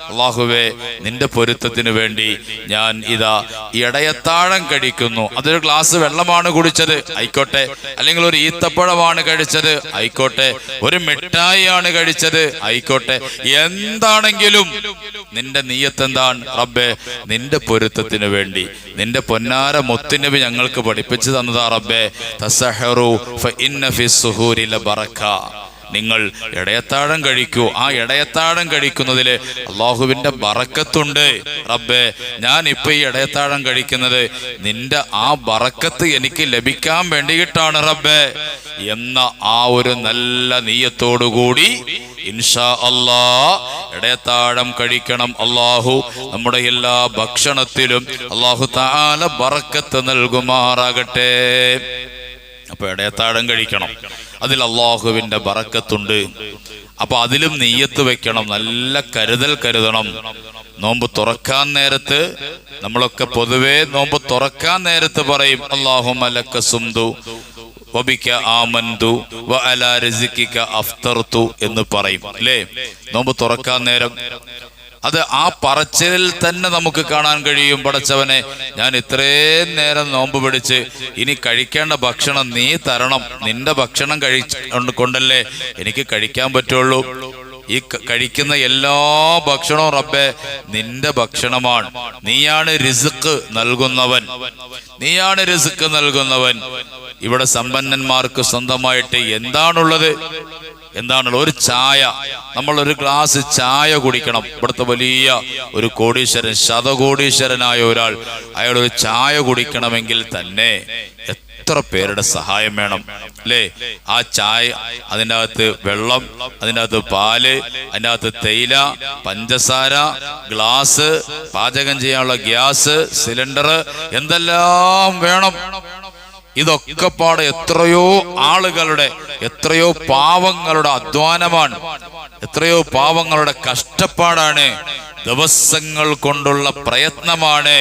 അല്ലാഹുവേ, നിന്റെ പൊരുത്തത്തിന് വേണ്ടി ഞാൻ ഇതാ ഇടയത്താഴം കഴിക്കുന്നു. അതൊരു ഗ്ലാസ് വെള്ളമാണ് കുടിച്ചത്, ആയിക്കോട്ടെ, അല്ലെങ്കിൽ ഒരു ഈത്തപ്പഴമാണ് കഴിച്ചത്, ആയിക്കോട്ടെ, ഒരു മിഠായിയാണ് കഴിച്ചത്, ആയിക്കോട്ടെ, എന്താണെങ്കിലും നിന്റെ നീയത്ത് എന്താണ്? റബ്ബേ, നിന്റെ പൊരുത്തത്തിന് വേണ്ടി, നിന്റെ പൊന്നാര മുത്തുനബി ഞങ്ങൾക്ക് പഠിപ്പിച്ചു തന്നതാ റബ്ബേ. തസഹറു ഫഇന്ന ഫിസ്സുഹൂരി ലബറക, നിങ്ങൾ ഇടയത്താഴം കഴിക്കൂ. ആ ഇടയത്താഴം കഴിക്കുന്നതിൽ അള്ളാഹുവിന്റെ ബറക്കത്തുണ്ട്. റബ്ബേ, ഞാൻ ഇപ്പൊ ഈ ഇടയത്താഴം കഴിക്കുന്നത് നിന്റെ ആ ബറക്കത്ത് എനിക്ക് ലഭിക്കാൻ വേണ്ടിയിട്ടാണ് റബ്ബേ എന്ന ആ ഒരു നല്ല നീയത്തോടുകൂടി ഇൻഷാ അല്ലാ ഇടയത്താഴം കഴിക്കണം. അള്ളാഹു നമ്മുടെ എല്ലാ ഭക്ഷണത്തിലും അള്ളാഹു തആല ബറക്കത്ത് നൽകുമാറാകട്ടെ. അപ്പൊ ഇടയത്താഴം കഴിക്കണം, അതിൽ അള്ളാഹുവിന്റെ ബറക്കത്തുണ്ട്. അപ്പൊ അതിലും നീയത്ത് വെക്കണം, നല്ല കരുതണം. നോമ്പ് തുറക്കാൻ നേരത്ത് നമ്മളൊക്കെ പൊതുവേ നോമ്പ് തുറക്കാൻ നേരത്ത് പറയും അല്ലാഹുമ്മ ലക സുംതു വബിക ആമന്തു വഅലാ റിസ്ഖിക അഫ്തർതു എന്ന് പറയും അല്ലേ? നോമ്പ് തുറക്കാൻ നേരം അത് ആ പറച്ചിലിൽ തന്നെ നമുക്ക് കാണാൻ കഴിയും, പടച്ചവനെ ഞാൻ ഇത്രയും നേരം നോമ്പ് പിടിച്ച് ഇനി കഴിക്കേണ്ട ഭക്ഷണം നീ തരണം. നിന്റെ ഭക്ഷണം കൊണ്ടല്ലേ എനിക്ക് കഴിക്കാൻ പറ്റുള്ളൂ. ഈ കഴിക്കുന്ന എല്ലാ ഭക്ഷണവും റബ്ബേ നിന്റെ ഭക്ഷണമാണ്. നീയാണ് റിസ്ക് നൽകുന്നവൻ, നീയാണ് റിസ്ക് നൽകുന്നവൻ. ഇവിടെ സമ്പന്നന്മാർക്ക് സ്വന്തമായിട്ട് എന്താണുള്ളത്? ഒരു ചായ. നമ്മൾ ഒരു ഗ്ലാസ് ചായ കുടിക്കണം. ഇവിടുത്തെ വലിയ ഒരു കോടീശ്വരൻ, ശതകോടീശ്വരനായ ഒരാൾ, അയാൾ ഒരു ചായ കുടിക്കണമെങ്കിൽ തന്നെ എത്ര പേരുടെ സഹായം വേണം അല്ലേ? ആ ചായ, അതിൻ്റെ അകത്ത് വെള്ളം, അതിൻ്റെ അകത്ത് പാല്, അതിൻ്റെ അകത്ത് തേയില, പഞ്ചസാര, ഗ്ലാസ്, പാചകം ചെയ്യാനുള്ള ഗ്യാസ് സിലിണ്ടർ, എന്തെല്ലാം വേണം. ഇതൊക്കെ പാടെ എത്രയോ ആളുകളുടെ, എത്രയോ പാവങ്ങളുടെ അധ്വാനമാണ്, എത്രയോ പാവങ്ങളുടെ കഷ്ടപ്പാടാണ്, ദിവസങ്ങൾ കൊണ്ടുള്ള പ്രയത്നമാണ്.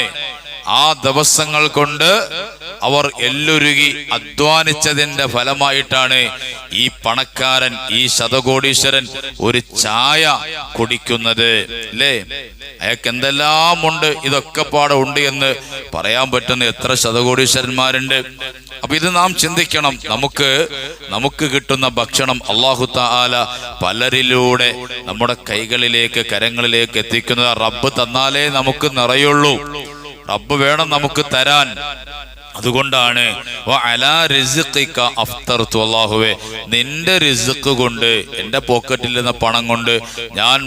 ആ ദിവസങ്ങൾ കൊണ്ട് അവർ എല്ലുരുകി അധ്വാനിച്ചതിന്റെ ഫലമായിട്ടാണ് ഈ പണക്കാരൻ, ഈ ശതകോടീശ്വരൻ ഒരു ചായ കുടിക്കുന്നത് അല്ലേ? അയാൾക്ക് എന്തെല്ലാം ഉണ്ട്, ഇതൊക്കെ പാടെ ഉണ്ട് എന്ന് പറയാൻ പറ്റുന്ന എത്ര ശതകോടീശ്വരന്മാരുണ്ട്. അപ്പൊ ഇത് നാം ചിന്തിക്കണം. നമുക്ക് കിട്ടുന്ന ഭക്ഷണം അല്ലാഹു തആല പലരിലൂടെ നമ്മുടെ കൈകളിലേക്ക്, കരങ്ങളിലേക്ക് എത്തിക്കുന്നത് റബ്ബ് തന്നാലേ നമുക്ക് നിറയുള്ളൂ. റബ്ബ് വേണം നമുക്ക് തരാൻ. അതുകൊണ്ടാണ് അല്ലാഹുവേ നിന്റെ റിസ്ക് കൊണ്ട്, എന്റെ പോക്കറ്റിൽ നിന്ന് പണം കൊണ്ട് ഞാൻ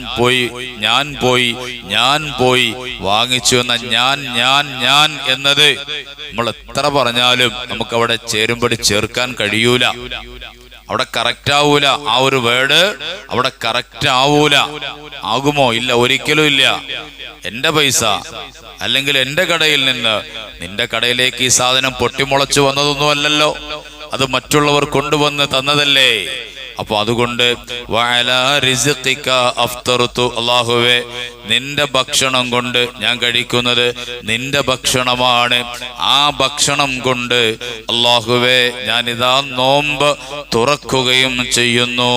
പോയി വാങ്ങിച്ചു എന്ന ഞാൻ എന്നത് നമ്മൾ എത്ര പറഞ്ഞാലും നമുക്ക് അവിടെ ചേരുമ്പടി ചേർക്കാൻ കഴിയൂല. അവിടെ കറക്റ്റ് ആവൂല. ആ ഒരു വേർഡ് അവിടെ കറക്റ്റ് ആവൂല. ആകുമോ? ഇല്ല, ഒരിക്കലും ഇല്ല. എന്റെ പൈസ അല്ലെങ്കിൽ എന്റെ കടയിൽ നിന്ന് നിന്റെ കടയിലേക്ക് ഈ സാധനം പൊട്ടിമുളച്ചു വന്നതൊന്നും അല്ലല്ലോ, അത് മറ്റുള്ളവർ കൊണ്ടുവന്ന് തന്നതല്ലേ. അപ്പൊ അതുകൊണ്ട് അല്ലാഹുവേ നിന്റെ ഭക്ഷണം കൊണ്ട് ഞാൻ കഴിക്കുന്നത് നിന്റെ ഭക്ഷണമാണ്. ആ ഭക്ഷണം കൊണ്ട് അല്ലാഹുവേ ഞാനിതാ നോമ്പ് തുറക്കുകയും ചെയ്യുന്നു.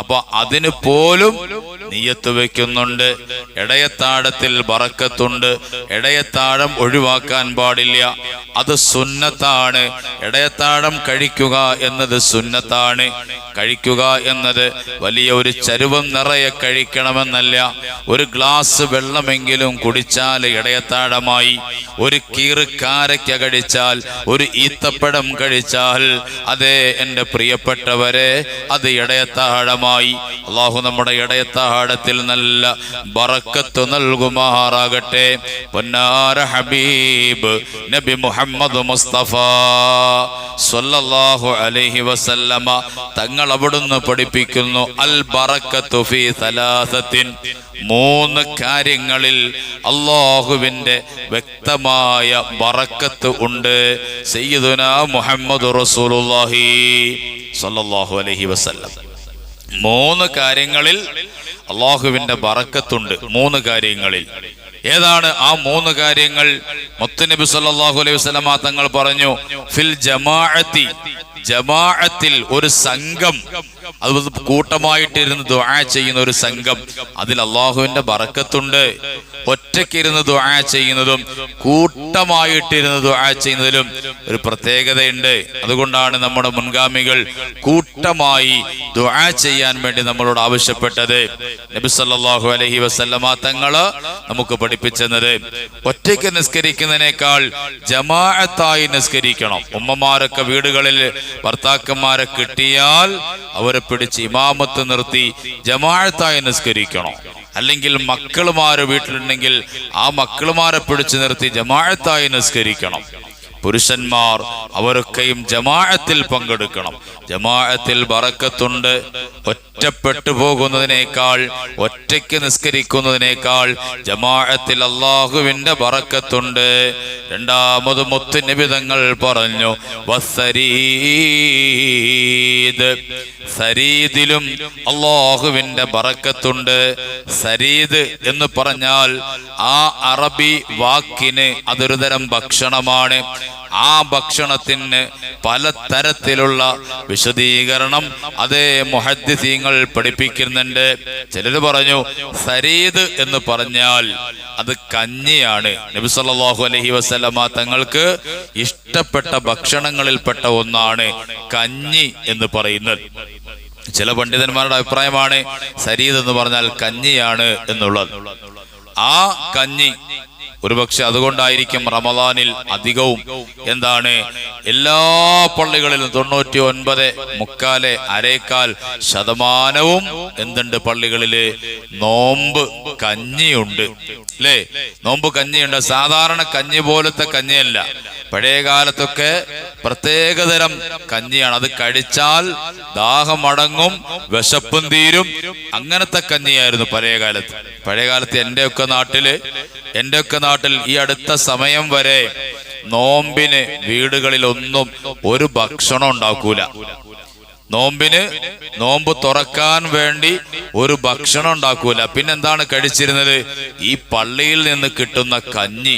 അപ്പൊ അതിന് പോലും നിയ്യത്ത് വെക്കുന്നുണ്ട്. ഇടയത്താഴത്തിൽ ബറക്കത്തുണ്ട്. ഇടയത്താഴം ഒഴിവാക്കാൻ പാടില്ല, അത് സുന്നത്താണ്. ഇടയത്താഴം കഴിക്കുക എന്നത് സുന്നത്താണ്. കഴിക്കുക എന്നത് വലിയ ഒരു ചരുവം നിറയെ കഴിക്കണമെന്നല്ല. ഒരു ഗ്ലാസ് വെള്ളമെങ്കിലും കുടിച്ചാൽ ഇടയത്താഴമായി. ഒരു കീറ് കാരക്ക കഴിച്ചാൽ, ഒരു ഈത്തപ്പഴം കഴിച്ചാൽ, അതേ എൻ്റെ പ്രിയപ്പെട്ടവരെ, അത് ഇടയത്താഴമായി. അല്ലാഹു നമ്മുടെ ഇടയത്താഴത്തിൽ നല്ല ബറക്കത്ത് നൽകുമാറാകട്ടെ. പൊന്നാര ഹബീബ് നബി മുഹമ്മദ് മുസ്തഫ സ്വല്ലല്ലാഹു അലൈഹി വസല്ലമ തങ്ങൾ അവിടുന്ന് പഠിപ്പിക്കുന്നു, അൽ ബറക്കത്തു ഫീ സലാസത്തിൻ, 3 കാര്യങ്ങളിൽ അല്ലാഹുവിന്റെ വ്യക്തമായ ബറക്കത്ത് ഉണ്ട്. സയ്യിദുനാ മുഹമ്മദ് റസൂലുള്ളാഹി സ്വല്ലല്ലാഹു അലൈഹി വസല്ലം 3 കാര്യങ്ങളിൽ അല്ലാഹുവിന്റെ ബറക്കത്തുണ്ട്. 3 കാര്യങ്ങളിൽ ഏതാണ് ആ 3 കാര്യങ്ങൾ? മുത്തുനബി സല്ലല്ലാഹു അലൈഹി വസല്ലമ തങ്ങൾ പറഞ്ഞു, ഫിൽ ജമാഅത്തി, ജമാഅത്തിൽ ഒരു സംഘം, അത് കൂട്ടമായിട്ടിരുന്ന് ദുആ ചെയ്യുന്ന ഒരു സംഘം, അതിൽ അല്ലാഹുവിന്റെ ബറക്കത്തുണ്ട്. ഒറ്റയ്ക്കിരുന്ന് ദുആ ചെയ്യുന്നതും കൂട്ടമായിട്ടിരുന്ന് ദുആ ചെയ്യുന്നതിലും ഒരു പ്രത്യേകതയുണ്ട്. അതുകൊണ്ടാണ് നമ്മുടെ മുൻഗാമികൾ കൂട്ടമായി ദുആ ചെയ്യാൻ വേണ്ടി നമ്മളോട് ആവശ്യപ്പെട്ടത്. നബി സല്ലല്ലാഹു അലൈഹി വസല്ലമ തങ്ങള് നമുക്ക് പഠിപ്പിച്ചത് ഒറ്റയ്ക്ക് നിസ്കരിക്കുന്നതിനേക്കാൾ ജമാഅത്തായി നിസ്കരിക്കണം. ഉമ്മമാരൊക്കെ വീടുകളിൽ ഭർത്താക്കന്മാരെ കിട്ടിയാൽ അവര് പിടിച്ച് ഇമാമത്ത് നിർത്തി ജമാഅത്തായി നിസ്കരിക്കണം. അല്ലെങ്കിൽ മക്കളുമാര് വീട്ടിലുണ്ടെങ്കിൽ ആ മക്കളുമാരെ പിടിച്ചു നിർത്തി ജമാഅത്തായി നിസ്കരിക്കണം. പുരുഷന്മാർ അവരൊക്കെയും ജമാഅത്തിൽ പങ്കെടുക്കണം. ജമാഅത്തിൽ ബറക്കത്തുണ്ട്. ഒറ്റപ്പെട്ടു പോകുന്നതിനേക്കാൾ, ഒറ്റയ്ക്ക് നിസ്കരിക്കുന്നതിനേക്കാൾ ജമാഅത്തിൽ അള്ളാഹുവിന്റെ ബറക്കത്തുണ്ട്. രണ്ടാമത് മുത്ത് നബി തങ്ങൾ പറഞ്ഞു, വസ്സരീദ്, സരീദിലും അള്ളാഹുവിന്റെ ബറക്കത്തുണ്ട്. സരീദ് എന്ന് പറഞ്ഞാൽ ആ അറബി വാക്കിന് അതൊരു തരം ഭക്ഷണമാണ്. ആ ഭക്ഷണത്തിന് പലതരത്തിലുള്ള വിശദീകരണം അതേ മുഹദ്ദിസീങ്ങൾ പഠിപ്പിക്കുന്നുണ്ട്. ചിലർ പറഞ്ഞു സരീദ് എന്ന് പറഞ്ഞാൽ അത് കഞ്ഞിയാണ്. നബി സല്ലല്ലാഹു അലൈഹി വസല്ലമ തങ്ങൾക്ക് ഇഷ്ടപ്പെട്ട ഭക്ഷണങ്ങളിൽപ്പെട്ട ഒന്നാണ് കഞ്ഞി എന്ന് പറയുന്നത്. ചില പണ്ഡിതന്മാരുടെ അഭിപ്രായമാണ് സരീദ് എന്ന് പറഞ്ഞാൽ കഞ്ഞിയാണ് എന്നുള്ളത്. ആ കഞ്ഞി ഒരുപക്ഷെ അതുകൊണ്ടായിരിക്കും റമദാനിൽ അധികവും എന്താണ് എല്ലാ പള്ളികളിലും 99.4% എന്തുണ്ട് പള്ളികളില് നോമ്പ് കഞ്ഞിയുണ്ട് അല്ലേ? നോമ്പ് കഞ്ഞിയുണ്ട്. സാധാരണ കഞ്ഞി പോലത്തെ കഞ്ഞിയല്ല. പഴയ കാലത്തൊക്കെ പ്രത്യേകതരം കഞ്ഞിയാണ്. അത് കഴിച്ചാൽ ദാഹമടങ്ങും, വിശപ്പും തീരും. അങ്ങനത്തെ കഞ്ഞിയായിരുന്നു പഴയ കാലത്ത്. പഴയ കാലത്ത് എന്റെയൊക്കെ നാട്ടിൽ ഈ അടുത്ത സമയം വരെ നോമ്പിന് വീടുകളിലൊന്നും ഒരു ഭക്ഷണം ഉണ്ടാക്കൂല. നോമ്പ് തുറക്കാൻ വേണ്ടി ഒരു ഭക്ഷണം ഉണ്ടാക്കൂല. പിന്നെന്താണ് കഴിച്ചിരുന്നത്? ഈ പള്ളിയിൽ നിന്ന് കിട്ടുന്ന കഞ്ഞി.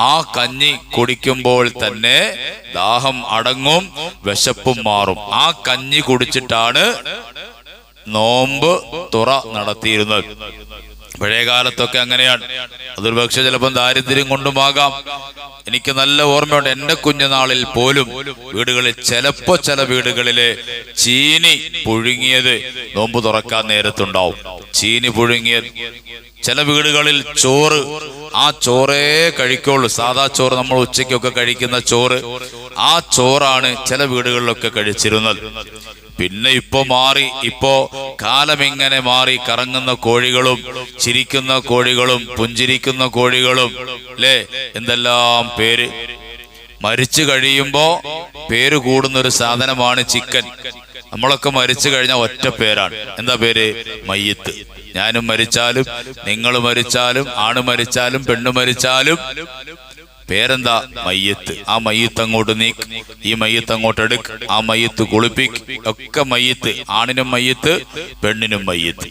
ആ കഞ്ഞി കുടിക്കുമ്പോൾ തന്നെ ദാഹം അടങ്ങും, വിശപ്പും മാറും. ആ കഞ്ഞി കുടിച്ചിട്ടാണ് നോമ്പ് തുറ നടത്തിയിരുന്നത്. പഴയ കാലത്തൊക്കെ അങ്ങനെയാണ്. അതൊരു പക്ഷെ ചിലപ്പം ദാരിദ്ര്യം കൊണ്ടുമാകാം. എനിക്ക് നല്ല ഓർമ്മയുണ്ട്, എന്റെ കുഞ്ഞുനാളിൽ പോലും വീടുകളിൽ ചില വീടുകളില് ചീനി പുഴുങ്ങിയത് നോമ്പ് തുറക്കാൻ നേരത്തുണ്ടാവും. ചീനി പുഴുങ്ങിയത്. ചില വീടുകളിൽ ചോറ്, ആ ചോറേ കഴിക്കുള്ളൂ. സാധാ ചോറ്, നമ്മൾ ഉച്ചയ്ക്കൊക്കെ കഴിക്കുന്ന ചോറ്, ആ ചോറാണ് ചില വീടുകളിലൊക്കെ കഴിച്ചിരുന്നത്. പിന്നെ ഇപ്പോ കാലം ഇങ്ങനെ മാറി. കറങ്ങുന്ന കോഴികളും ചിരിക്കുന്ന കോഴികളും പുഞ്ചിരിക്കുന്ന കോഴികളും അല്ലേ, എന്തെല്ലാം പേര്. മരിച്ചു കഴിയുമ്പോ പേര് കൂടുന്നൊരു സാധനമാണ് ചിക്കൻ. നമ്മളൊക്കെ മരിച്ചു കഴിഞ്ഞാൽ ഒറ്റ പേരാണ്. എന്താ പേര്? മയ്യിത്ത്. ഞാനും മരിച്ചാലും, നിങ്ങൾ മരിച്ചാലും, ആണ് മരിച്ചാലും, പെണ്ണ് മരിച്ചാലും പേരെന്താ? മയ്യിത്ത്. ആ മയ്യിത്ത് അങ്ങോട്ട് നീക്ക്, ഈ മയ്യിത്ത് അങ്ങോട്ട് എടുക്ക്, ആ മയ്യിത്ത് കുളിപ്പിക്ക്, ഒക്കെ മയ്യിത്ത്. ആണിനും മയ്യിത്ത്, പെണ്ണിനും മയ്യിത്ത്.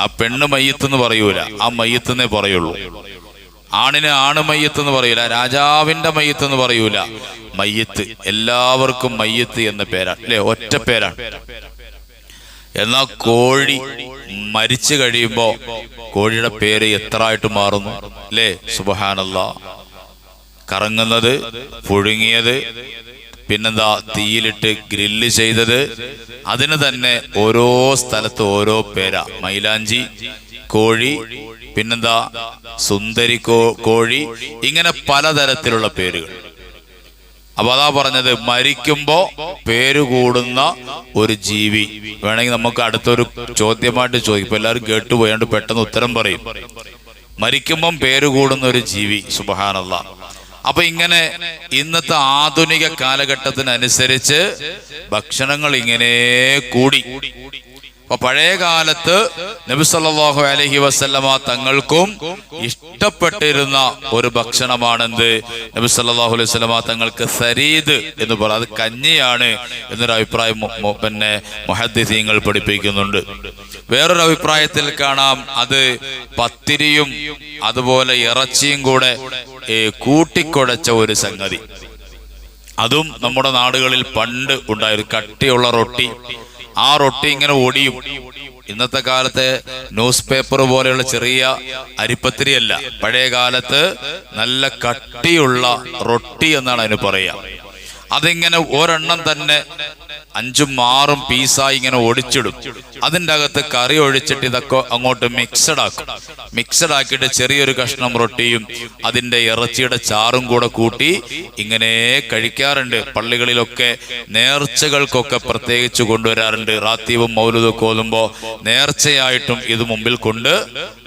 ആ പെണ്ണ് മയ്യിത്ത് എന്ന് പറയൂല, ആ മയ്യിത്തെന്നേ പറയുള്ളൂ. ആണിന് ആണ് മയ്യിത്ത് എന്ന് പറയൂല, രാജാവിന്റെ മയ്യിത്ത് എന്ന് പറയൂല. മയ്യിത്ത്, എല്ലാവർക്കും മയ്യിത്ത് എന്ന പേരാണ് അല്ലെ, ഒറ്റ പേരാണ്. എന്നാ കോഴി മരിച്ചു കഴിയുമ്പോ കോഴിയുടെ പേര് എത്ര ആയിട്ട് മാറുന്നു അല്ലേ? സുബ്ഹാനല്ലാഹ്. കറങ്ങുന്നത്, പുഴുങ്ങിയത്, പിന്നെന്താ തീയിലിട്ട് ഗ്രില്ല് ചെയ്തത്, അതിന് തന്നെ ഓരോ സ്ഥലത്ത് ഓരോ പേരാ. മൈലാഞ്ചി കോഴി, പിന്നെന്താ സുന്ദരി കോഴി, ഇങ്ങനെ പലതരത്തിലുള്ള പേരുകൾ. അപ്പൊ അതാ പറഞ്ഞത്, മരിക്കുമ്പോ പേരുകൂടുന്ന ഒരു ജീവി. വേണമെങ്കിൽ നമുക്ക് അടുത്തൊരു ചോദ്യമായിട്ട് ചോദിക്കും. ഇപ്പൊ എല്ലാവരും കേട്ടുപോയാണ്ട് പെട്ടെന്ന് ഉത്തരം പറയും. മരിക്കുമ്പം പേരുകൂടുന്ന ഒരു ജീവി. സുബ്ഹാനല്ലാഹ്. അപ്പൊ ഇങ്ങനെ ഇന്നത്തെ ആധുനിക കാലഘട്ടത്തിനനുസരിച്ച് ഭക്ഷണങ്ങൾ ഇങ്ങനെ കൂടി. അപ്പൊ പഴയ കാലത്ത് നബി സല്ലല്ലാഹു അലൈഹി വസല്ലമ തങ്ങൾക്കും ഇഷ്ടപ്പെട്ടിരുന്ന ഒരു ഭക്ഷണമാണെന്ത്? നബി സല്ലല്ലാഹു അലൈഹി വസല്ലമ തങ്ങൾക്ക് സരീദ് എന്ന് പറയും. അത് കഞ്ഞിയാണ് എന്നൊരു അഭിപ്രായം പിന്നെ മുഹദ്ദിസീങ്ങൾ പഠിപ്പിക്കുന്നുണ്ട്. വേറൊരു അഭിപ്രായത്തിൽ കാണാം അത് പത്തിരിയും അതുപോലെ ഇറച്ചിയും കൂടെ കൂട്ടിക്കുഴച്ച ഒരു സംഗതി. അതും നമ്മുടെ നാടുകളിൽ പണ്ട് ഉണ്ടായിരുന്നു. കട്ടിയുള്ള റൊട്ടി. ആ റൊട്ടി ഇങ്ങനെ ഒടിയും. ഇന്നത്തെ കാലത്തെ ന്യൂസ് പേപ്പർ പോലെയുള്ള ചെറിയ അരിപ്പത്തിരിയല്ല. പഴയ കാലത്ത് നല്ല കട്ടിയുള്ള റൊട്ടി എന്നാണ് അതിന് പറയുക. അതിങ്ങനെ ഒരെണ്ണം തന്നെ 5ഉം 6ഉം പീസായി ഇങ്ങനെ ഒടിച്ചിടും. അതിൻ്റെ അകത്ത് കറി ഒഴിച്ചിട്ട് ഇതൊക്കെ അങ്ങോട്ട് മിക്സഡ് ആക്കിയിട്ട് ചെറിയൊരു കഷ്ണം റൊട്ടിയും അതിൻ്റെ ഇറച്ചിയുടെ ചാറും കൂടെ കൂട്ടി ഇങ്ങനെ കഴിക്കാറുണ്ട്. പള്ളികളിലൊക്കെ നേർച്ചകൾക്കൊക്കെ പ്രത്യേകിച്ച് കൊണ്ടുവരാറുണ്ട്. റാത്തീബും മൗലൂദൊക്കെ ഓതുമ്പോൾ നേർച്ചയായിട്ടും ഇത് മുമ്പിൽ കൊണ്ട്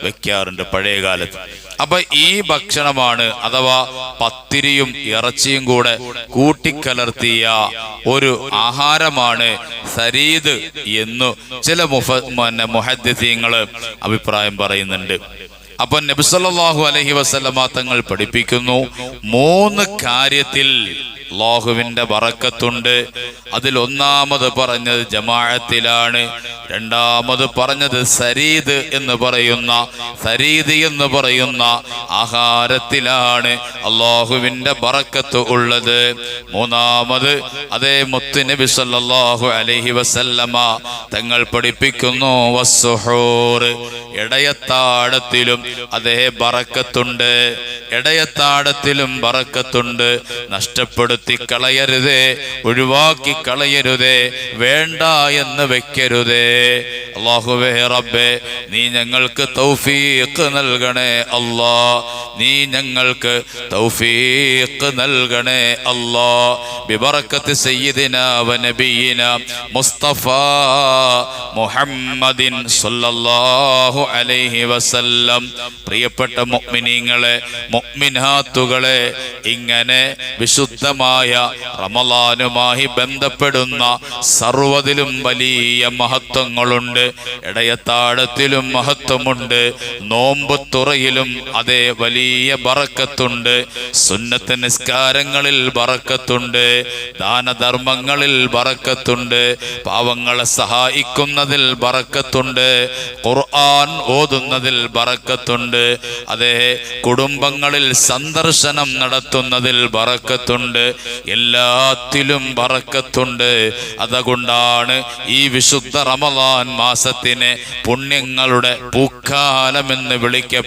വെക്കാറുണ്ട് പഴയ കാലത്ത്. അപ്പൊ ഈ ഭക്ഷണമാണ്, അഥവാ പത്തിരിയും ഇറച്ചിയും കൂടെ കൂട്ടിക്കലർത്തിയ ഒരു ആഹാരമാണ് സരീദ് എന്നു ചില മുഹദ്ദിസീങ്ങള് അഭിപ്രായം പറയുന്നുണ്ട്. അപ്പൊ നബി സല്ലല്ലാഹു അലൈഹി വസല്ലമ തങ്ങൾ പഠിപ്പിക്കുന്നു, 3 കാര്യത്തിൽ അല്ലാഹുവിന്റെ ബറക്കത്തുണ്ട്. അതിൽ ഒന്നാമത് പറഞ്ഞത് ജമാഅത്തിലാണ്. രണ്ടാമത് പറഞ്ഞത് സരീദ് എന്ന് പറയുന്ന ആഹാരത്തിലാണ് അല്ലാഹുവിന്റെ ബറക്കത്ത് ഉള്ളത്. മൂന്നാമത് അതേ മുത്ത് നബി സല്ലല്ലാഹു അലൈഹി വസല്ലമ തങ്ങൾ പഠിപ്പിക്കുന്നു, വസ്സുഹൂർ, ഇടയത്താഴത്തിലും അതേ ബറക്കത്തുണ്ട്. ഇടയത്താഴത്തിലും ബറക്കത്തുണ്ട്. നഷ്ടപ്പെടുത്തി കളയരുതേ, ഒഴിവാക്കി കളയരുതേ, വേണ്ട എന്ന് വെക്കരുതേ. അല്ലാഹുവേ റബ്ബേ, നീ ഞങ്ങൾക്ക് തൗഫീഖ് നൽകണേ അല്ലാ, നീ ഞങ്ങൾക്ക് തൗഫീഖ് നൽകണേ അല്ലാ. ബിബറക്കത്ത് സയ്യിദിനാ വ നബിയിനാ മുസ്തഫ മുഹമ്മദിൻ സല്ലല്ലാഹു അലൈഹി വസല്ലം. പ്രിയപ്പെട്ട മുഅ്മിനീങ്ങളെ, മുഅ്മിനാത്തുകളെ, ഇങ്ങനെ വിശുദ്ധമായ റമളാനുമായി ബന്ധപ്പെടുന്ന സർവ്വതിലും വലിയ മഹത്വങ്ങളുണ്ട്. ഇടയത്താഴത്തിലും മഹത്വമുണ്ട്. നോമ്പ് തുറയിലും അതേ വലിയ ബറക്കത്തുണ്ട്. സുന്നത്ത് നിസ്കാരങ്ങളിൽ ബറക്കത്തുണ്ട്. ദാനധർമ്മങ്ങളിൽ ബറക്കത്തുണ്ട്. പാവങ്ങളെ സഹായിക്കുന്നതിൽ ബറക്കത്തുണ്ട്. ഖുർആൻ ഓതുന്നതിൽ ബറക്കത്തുണ്ട്. അതേ കുടുംബങ്ങളിൽ സന്ദർശനം നടത്തുന്നതിൽ ബറക്കത്തുണ്ട്. എല്ലാത്തിലും ബറക്കത്തുണ്ട്. അതുകൊണ്ടാണ് ഈ വിശുദ്ധ റമളാൻ മാസത്തിനെ പുണ്യങ്ങളുടെ പൂക്കാലമെന്ന് വിളിക്കപ്പെടുന്നത്.